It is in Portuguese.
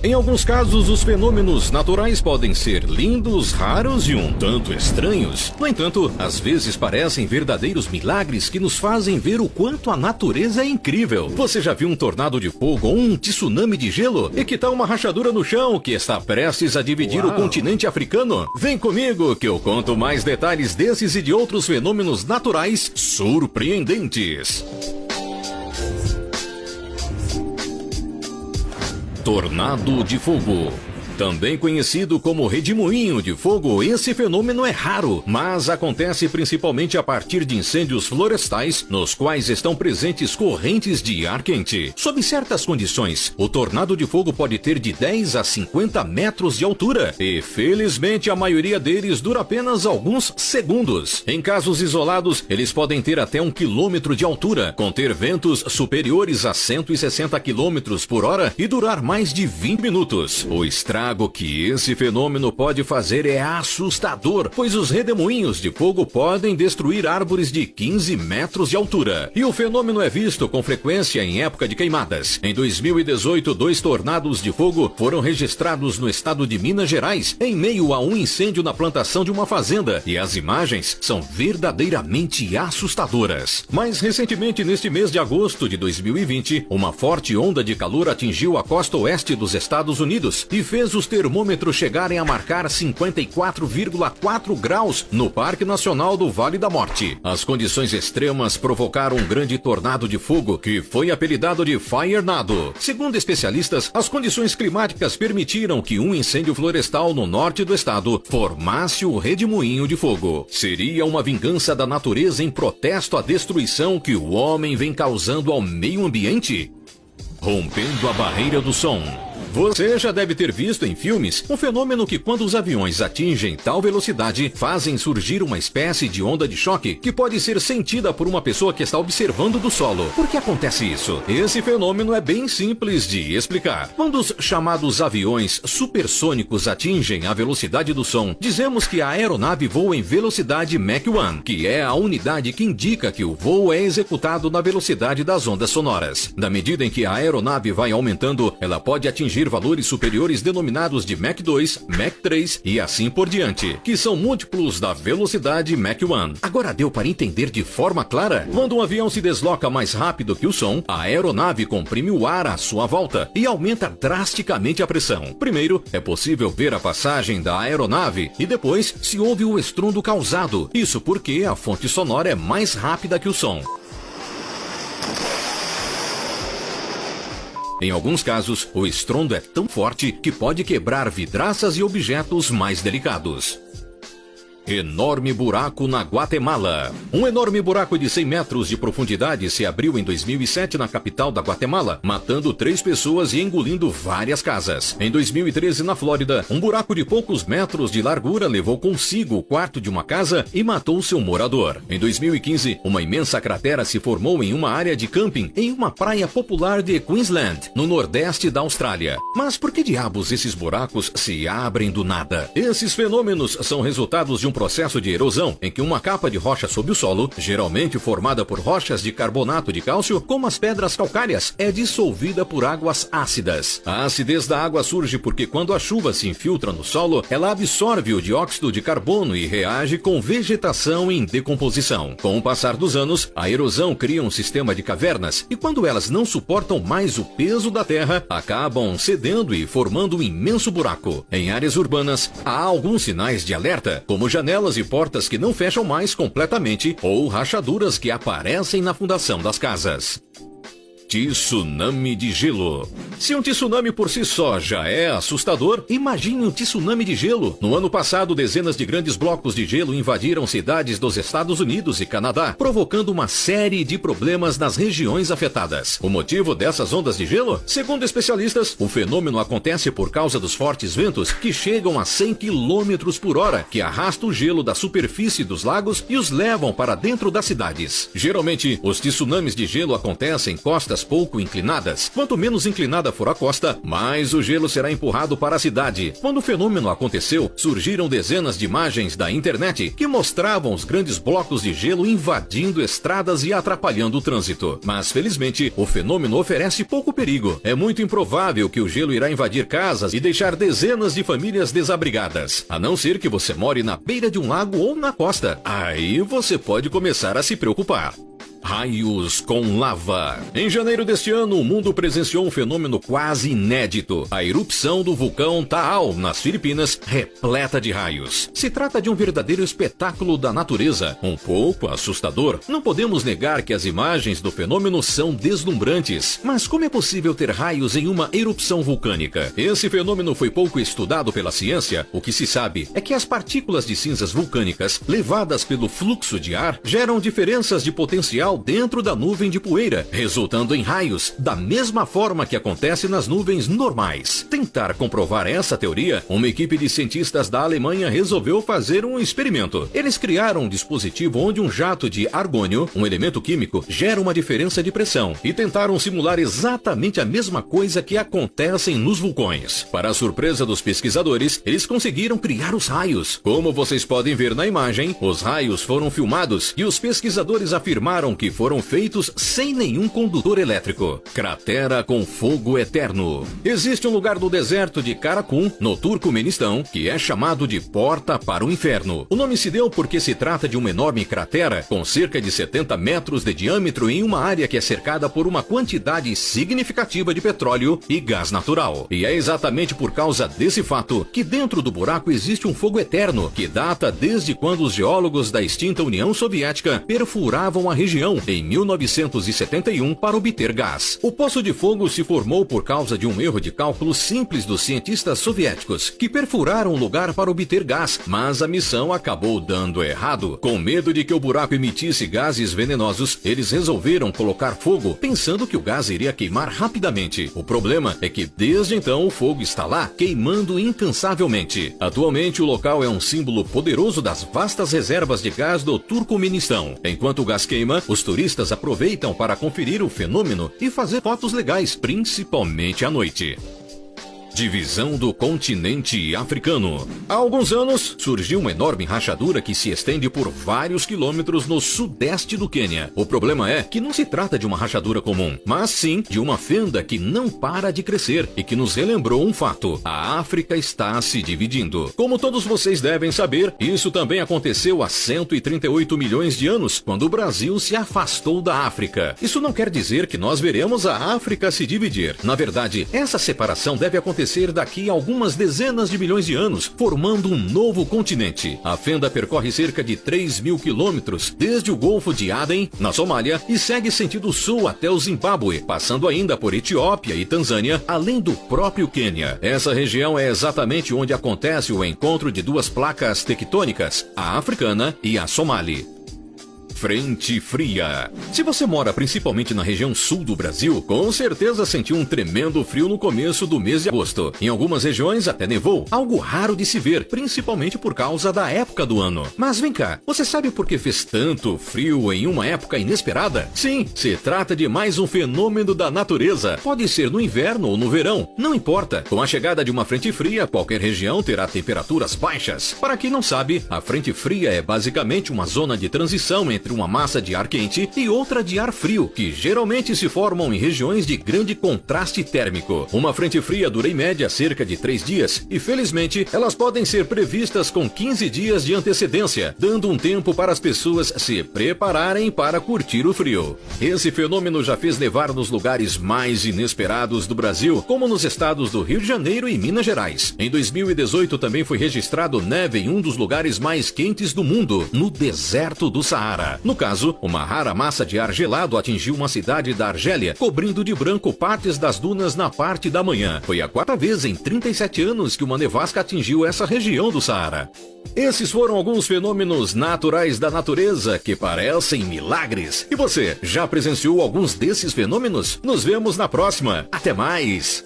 Em alguns casos, os fenômenos naturais podem ser lindos, raros e um tanto estranhos. No entanto, às vezes parecem verdadeiros milagres que nos fazem ver o quanto a natureza é incrível. Você já viu um tornado de fogo ou um tsunami de gelo? E que tal uma rachadura no chão que está prestes a dividir o continente africano? Vem comigo que eu conto mais detalhes desses e de outros fenômenos naturais surpreendentes. Tornado de fogo. Também conhecido como redemoinho de fogo, esse fenômeno é raro, mas acontece principalmente a partir de incêndios florestais, nos quais estão presentes correntes de ar quente. Sob certas condições, o tornado de fogo pode ter de 10 a 50 metros de altura, e felizmente a maioria deles dura apenas alguns segundos. Em casos isolados, eles podem ter até 1 quilômetro de altura, conter ventos superiores a 160 quilômetros por hora e durar mais de 20 minutos. O estrago que esse fenômeno pode fazer é assustador, pois os redemoinhos de fogo podem destruir árvores de 15 metros de altura. E o fenômeno é visto com frequência em época de queimadas. Em 2018, 2 tornados de fogo foram registrados no estado de Minas Gerais, em meio a um incêndio na plantação de uma fazenda, e as imagens são verdadeiramente assustadoras. Mais recentemente, neste mês de agosto de 2020, uma forte onda de calor atingiu a costa oeste dos Estados Unidos e fez os termômetros chegarem a marcar 54,4 graus no Parque Nacional do Vale da Morte. As condições extremas provocaram um grande tornado de fogo que foi apelidado de Firenado. Segundo especialistas, as condições climáticas permitiram que um incêndio florestal no norte do estado formasse o redemoinho de fogo. Seria uma vingança da natureza em protesto à destruição que o homem vem causando ao meio ambiente? Rompendo a barreira do som. Você já deve ter visto em filmes um fenômeno que, quando os aviões atingem tal velocidade, fazem surgir uma espécie de onda de choque que pode ser sentida por uma pessoa que está observando do solo. Por que acontece isso? Esse fenômeno é bem simples de explicar. Quando os chamados aviões supersônicos atingem a velocidade do som, dizemos que a aeronave voa em velocidade Mach 1, que é a unidade que indica que o voo é executado na velocidade das ondas sonoras. Na medida em que a aeronave vai aumentando, ela pode atingir valores superiores denominados de Mach 2, Mach 3 e assim por diante, que são múltiplos da velocidade Mach 1. Agora deu para entender de forma clara? Quando um avião se desloca mais rápido que o som, a aeronave comprime o ar à sua volta e aumenta drasticamente a pressão. Primeiro, é possível ver a passagem da aeronave e depois se ouve o estrondo causado. Isso porque a fonte sonora é mais rápida que o som. Em alguns casos, o estrondo é tão forte que pode quebrar vidraças e objetos mais delicados. Enorme buraco na Guatemala. Um enorme buraco de 100 metros de profundidade se abriu em 2007 na capital da Guatemala, matando 3 pessoas e engolindo várias casas. Em 2013, na Flórida, um buraco de poucos metros de largura levou consigo o quarto de uma casa e matou seu morador. Em 2015, uma imensa cratera se formou em uma área de camping em uma praia popular de Queensland, no nordeste da Austrália. Mas por que diabos esses buracos se abrem do nada? Esses fenômenos são resultados de um processo de erosão em que uma capa de rocha sob o solo, geralmente formada por rochas de carbonato de cálcio, como as pedras calcárias, é dissolvida por águas ácidas. A acidez da água surge porque quando a chuva se infiltra no solo, ela absorve o dióxido de carbono e reage com vegetação em decomposição. Com o passar dos anos, a erosão cria um sistema de cavernas e quando elas não suportam mais o peso da terra, acabam cedendo e formando um imenso buraco. Em áreas urbanas, há alguns sinais de alerta, como janelas e portas que não fecham mais completamente ou rachaduras que aparecem na fundação das casas. Tsunami de gelo. Se um tsunami por si só já é assustador, imagine um tsunami de gelo. No ano passado, dezenas de grandes blocos de gelo invadiram cidades dos Estados Unidos e Canadá, provocando uma série de problemas nas regiões afetadas. O motivo dessas ondas de gelo? Segundo especialistas, o fenômeno acontece por causa dos fortes ventos que chegam a 100 km por hora, que arrastam o gelo da superfície dos lagos e os levam para dentro das cidades. Geralmente, os tsunamis de gelo acontecem em costas costas pouco inclinadas. Quanto menos inclinada for a costa, mais o gelo será empurrado para a cidade. Quando o fenômeno aconteceu, surgiram dezenas de imagens da internet que mostravam os grandes blocos de gelo invadindo estradas e atrapalhando o trânsito. Mas, felizmente, o fenômeno oferece pouco perigo. É muito improvável que o gelo irá invadir casas e deixar dezenas de famílias desabrigadas. A não ser que você more na beira de um lago ou na costa. Aí você pode começar a se preocupar. Raios com lava. Em janeiro deste ano, o mundo presenciou um fenômeno quase inédito. A erupção do vulcão Taal, nas Filipinas, repleta de raios. Se trata de um verdadeiro espetáculo da natureza, um pouco assustador. Não podemos negar que as imagens do fenômeno são deslumbrantes. Mas como é possível ter raios em uma erupção vulcânica? Esse fenômeno foi pouco estudado pela ciência. O que se sabe é que as partículas de cinzas vulcânicas, levadas pelo fluxo de ar, geram diferenças de potencial dentro da nuvem de poeira, resultando em raios, da mesma forma que acontece nas nuvens normais. Tentar comprovar essa teoria, uma equipe de cientistas da Alemanha resolveu fazer um experimento. Eles criaram um dispositivo onde um jato de argônio, um elemento químico, gera uma diferença de pressão, e tentaram simular exatamente a mesma coisa que acontece nos vulcões. Para a surpresa dos pesquisadores, eles conseguiram criar os raios. Como vocês podem ver na imagem, os raios foram filmados e os pesquisadores afirmaram que foram feitos sem nenhum condutor elétrico. Cratera com fogo eterno. Existe um lugar do deserto de Karakum, no Turcomenistão, que é chamado de Porta para o Inferno. O nome se deu porque se trata de uma enorme cratera com cerca de 70 metros de diâmetro em uma área que é cercada por uma quantidade significativa de petróleo e gás natural. E é exatamente por causa desse fato que dentro do buraco existe um fogo eterno que data desde quando os geólogos da extinta União Soviética perfuravam a região em 1971 para obter gás. O poço de fogo se formou por causa de um erro de cálculo simples dos cientistas soviéticos, que perfuraram o lugar para obter gás, mas a missão acabou dando errado. Com medo de que o buraco emitisse gases venenosos, eles resolveram colocar fogo, pensando que o gás iria queimar rapidamente. O problema é que desde então o fogo está lá, queimando incansavelmente. Atualmente o local é um símbolo poderoso das vastas reservas de gás do Turcomenistão. Enquanto o gás queima, os turistas aproveitam para conferir o fenômeno e fazer fotos legais, principalmente à noite. Divisão do continente africano. Há alguns anos, surgiu uma enorme rachadura que se estende por vários quilômetros no sudeste do Quênia. O problema é que não se trata de uma rachadura comum, mas sim de uma fenda que não para de crescer e que nos relembrou um fato: a África está se dividindo. Como todos vocês devem saber, isso também aconteceu há 138 milhões de anos, quando o Brasil se afastou da África. Isso não quer dizer que nós veremos a África se dividir. Na verdade, essa separação deve acontecer daqui a algumas dezenas de milhões de anos, formando um novo continente. A fenda percorre cerca de 3.000 quilômetros, desde o Golfo de Aden, na Somália, e segue sentido sul até o Zimbábue, passando ainda por Etiópia e Tanzânia, além do próprio Quênia. Essa região é exatamente onde acontece o encontro de duas placas tectônicas, a africana e a somali. Frente fria. Se você mora principalmente na região sul do Brasil, com certeza sentiu um tremendo frio no começo do mês de agosto. Em algumas regiões até nevou, algo raro de se ver, principalmente por causa da época do ano. Mas vem cá, você sabe por que fez tanto frio em uma época inesperada? Sim, se trata de mais um fenômeno da natureza. Pode ser no inverno ou no verão, não importa. Com a chegada de uma frente fria, qualquer região terá temperaturas baixas. Para quem não sabe, a frente fria é basicamente uma zona de transição entre uma massa de ar quente e outra de ar frio, que geralmente se formam em regiões de grande contraste térmico. Uma frente fria dura em média cerca de 3 dias e, felizmente, elas podem ser previstas com 15 dias de antecedência, dando um tempo para as pessoas se prepararem para curtir o frio. Esse fenômeno já fez nevar nos lugares mais inesperados do Brasil, como nos estados do Rio de Janeiro e Minas Gerais. Em 2018 também foi registrado neve em um dos lugares mais quentes do mundo, no deserto do Saara. No caso, uma rara massa de ar gelado atingiu uma cidade da Argélia, cobrindo de branco partes das dunas na parte da manhã. Foi a 4ª vez em 37 anos que uma nevasca atingiu essa região do Saara. Esses foram alguns fenômenos naturais da natureza que parecem milagres. E você, já presenciou alguns desses fenômenos? Nos vemos na próxima. Até mais!